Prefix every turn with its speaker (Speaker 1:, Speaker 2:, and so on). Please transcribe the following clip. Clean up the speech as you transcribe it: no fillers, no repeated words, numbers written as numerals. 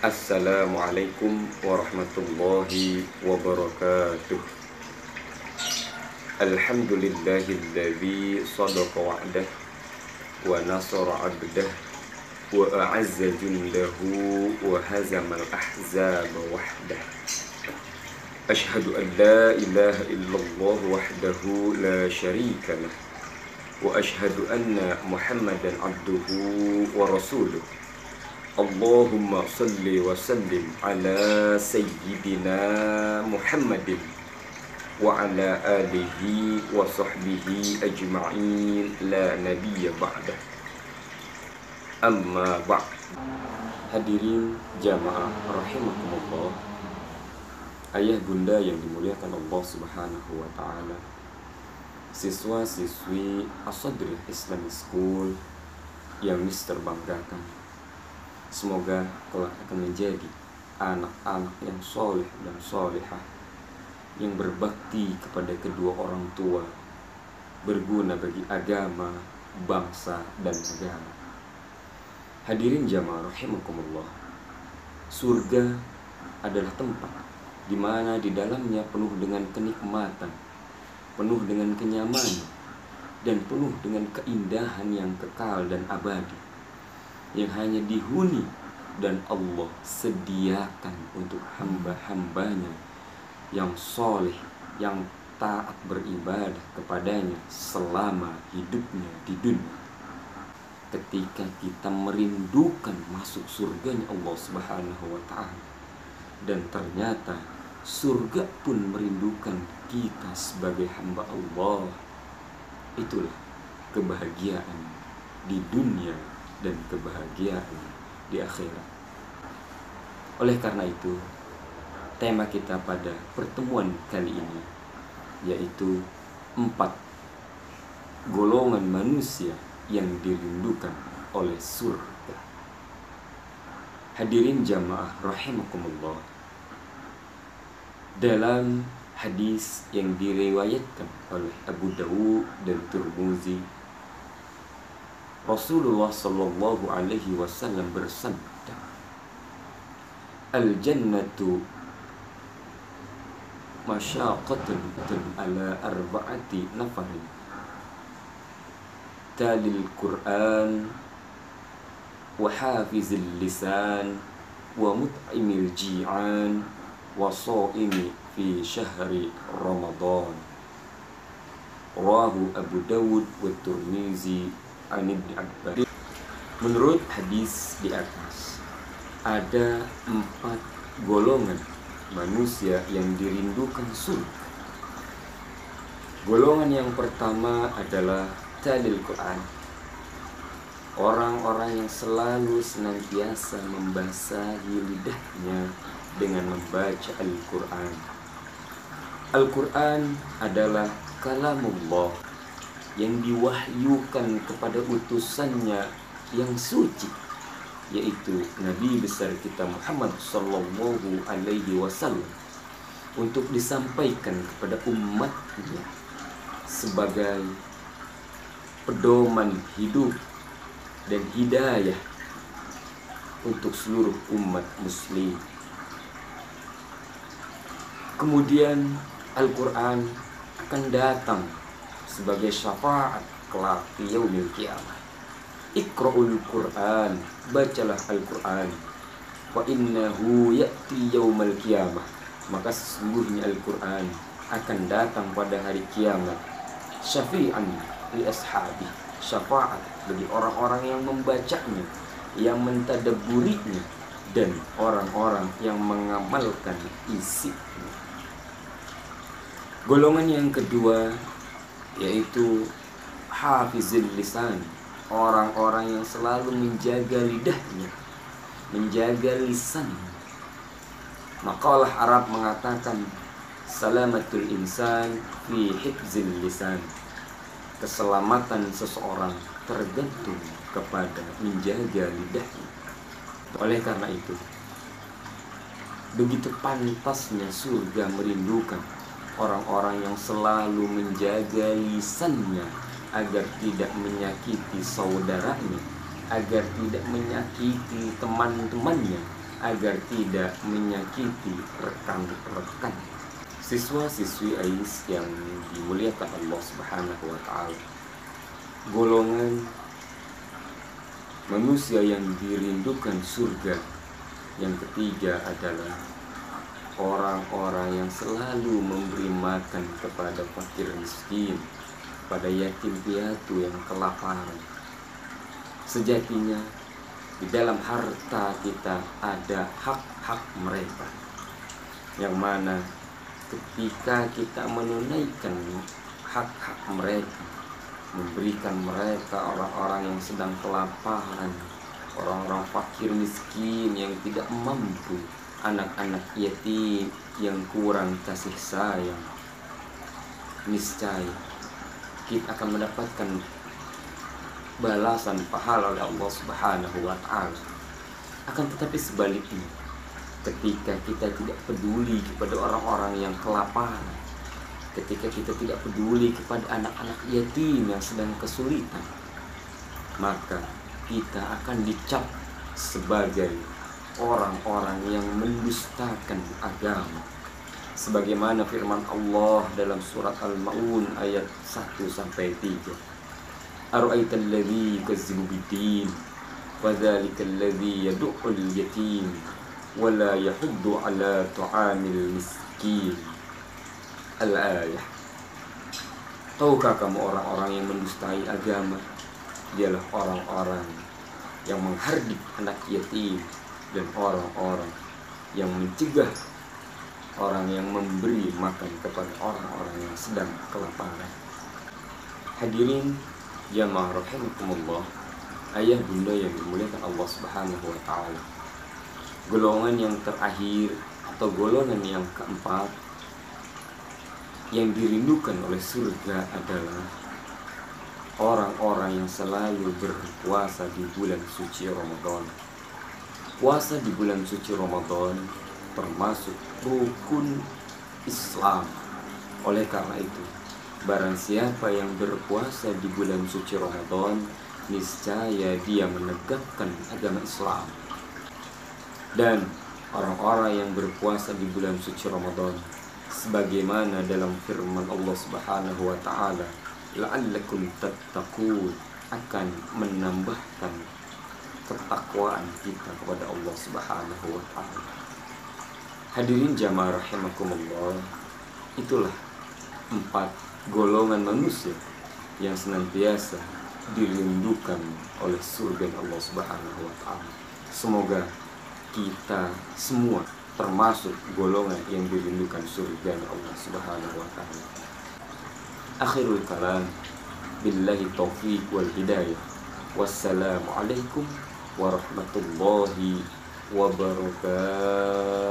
Speaker 1: Assalamualaikum warahmatullahi wabarakatuh. Alhamdulillahilladzi sadaqa wa'dah wa nasara 'abdah wa a'azza jundahu wa hazamal ahzaba wahdah. Ashhadu an la ilaha illallah wahdahu la syarika lah wa ashhadu anna Muhammadan 'abduhu wa rasuluh. Allahumma salli wa sallim ala sayyidina Muhammadin wa ala alihi wa sahbihi ajma'in la nabiyya ba'dah. Amma ba'd. Hadirin jamaah rahimakumullah, ayah bunda yang dimuliakan Allah Subhanahu wa taala, siswa-siswi As-Sadriyah Islamic School yang Mister banggakan. Semoga kelak akan menjadi anak-anak yang soleh dan solehah, yang berbakti kepada kedua orang tua, berguna bagi agama, bangsa, dan negara. Hadirin jamaah rahimakumullah, surga adalah tempat di mana di dalamnya penuh dengan kenikmatan, penuh dengan kenyamanan, dan penuh dengan keindahan yang kekal dan abadi, yang hanya dihuni dan Allah sediakan untuk hamba-hambanya yang soleh, yang taat beribadah kepadanya selama hidupnya di dunia. Ketika kita merindukan masuk surganya Allah Subhanahu wa ta'ala, dan ternyata surga pun merindukan kita sebagai hamba Allah, itulah kebahagiaan di dunia dan kebahagiaan di akhirat. Oleh karena itu, tema kita pada pertemuan kali ini yaitu 4 golongan manusia yang dirindukan oleh surga. Hadirin jamaah rahimakumullah, dalam hadis yang diriwayatkan oleh Abu Dawud dan Tirmizi, Rasulullah sallallahu alaihi wasallam bersabda, "Al-jannatu masyaqatun ala arba'ati nafarin, talil Qur'an wa hafizil lisan wa mut'imil ji'an wa sha'imi fi syahri Ramadan." Rawahu Abu Dawud wa Tirmizi. Menurut hadis di atas, ada 4 golongan manusia yang dirindukan surga. Golongan yang pertama adalah talil Quran, orang-orang yang selalu senantiasa membasahi lidahnya dengan membaca Al-Quran. Al-Quran adalah kalamullah yang diwahyukan kepada utusannya yang suci, yaitu Nabi besar kita Muhammad sallallahu alaihi wasallam, untuk disampaikan kepada umatnya sebagai pedoman hidup dan hidayah untuk seluruh umat muslim. Kemudian Al-Quran akan datang sebagai syafaat kelak di yaumil qiyamah. Iqra'ul Qur'an, bacalah Al-Quran. Wa innahu ya'ti yaumal qiyamah, maka sesungguhnya Al-Quran akan datang pada hari kiamat. Syafi'an li ashabi, syafaat bagi orang-orang yang membacanya, yang mentadabburinya, dan orang-orang yang mengamalkan isinya. Golongan yang kedua yaitu hafizil lisan, orang-orang yang selalu menjaga lidahnya, menjaga lisannya. Makalah Arab mengatakan, salamatul insan fi hifzil lisan, keselamatan seseorang tergantung kepada menjaga lidahnya. Oleh karena itu, begitu pantasnya surga merindukan orang-orang yang selalu menjaga lisannya agar tidak menyakiti saudaranya, agar tidak menyakiti teman-temannya, agar tidak menyakiti rekan-rekan. Siswa-siswi AIS yang dimuliakan Allah Subhanahu wa Ta'ala, golongan manusia yang dirindukan surga yang ketiga adalah orang-orang yang selalu memberi makan kepada fakir miskin, pada yatim piatu yang kelaparan. Sejatinya di dalam harta kita ada hak-hak mereka, yang mana ketika kita menunaikan hak-hak mereka, memberikan mereka orang-orang yang sedang kelaparan, orang-orang fakir miskin yang tidak mampu, anak-anak yatim yang kurang kasih sayang, niscaya kita akan mendapatkan balasan pahala oleh Allah Subhanahu wa Ta'ala. Akan tetapi sebaliknya, ketika kita tidak peduli kepada orang-orang yang kelaparan, ketika kita tidak peduli kepada anak-anak yatim yang sedang kesulitan, maka kita akan dicap sebagai orang-orang yang mendustakan agama. Sebagaimana firman Allah dalam surat Al-Maun ayat 1-3. Ara'aital ladzi yukazzibu bid-din wa dzalikal ladzi yad'ul yatim wa la yahuddu 'ala ta'amil miskin. Al-ayah. Tahukah kamu orang-orang yang mendustai agama? Dialah orang-orang yang menghardik anak yatim dan orang-orang yang mencegah orang yang memberi makan kepada orang-orang yang sedang kelaparan. Hadirin jamaah rahimakumullah, ayah bunda yang dimuliakan Allah Subhanahu wa Ta'ala, golongan yang terakhir atau golongan yang keempat yang dirindukan oleh surga adalah orang-orang yang selalu berpuasa di bulan suci Ramadan. Puasa di bulan suci Ramadan termasuk rukun Islam. Oleh karena itu, barang siapa yang berpuasa di bulan suci Ramadan, niscaya dia menegakkan agama Islam. Dan orang-orang yang berpuasa di bulan suci Ramadan, sebagaimana dalam firman Allah Subhanahu wa Ta'ala, la'allakum tattaqun, akan menambahkan ketakwaan kita kepada Allah Subhanahu wa Ta'ala. Hadirin jamaah rahimakumullah, itulah 4 golongan manusia yang senantiasa dirindukan oleh surga Allah Subhanahu wa Ta'ala. Semoga kita semua termasuk golongan yang dirindukan surga Allah Subhanahu wa Ta'ala. Akhirul kalam, billahi taufiq wal hidayah. Wassalamualaikum warahmatullahi wabarakatuh.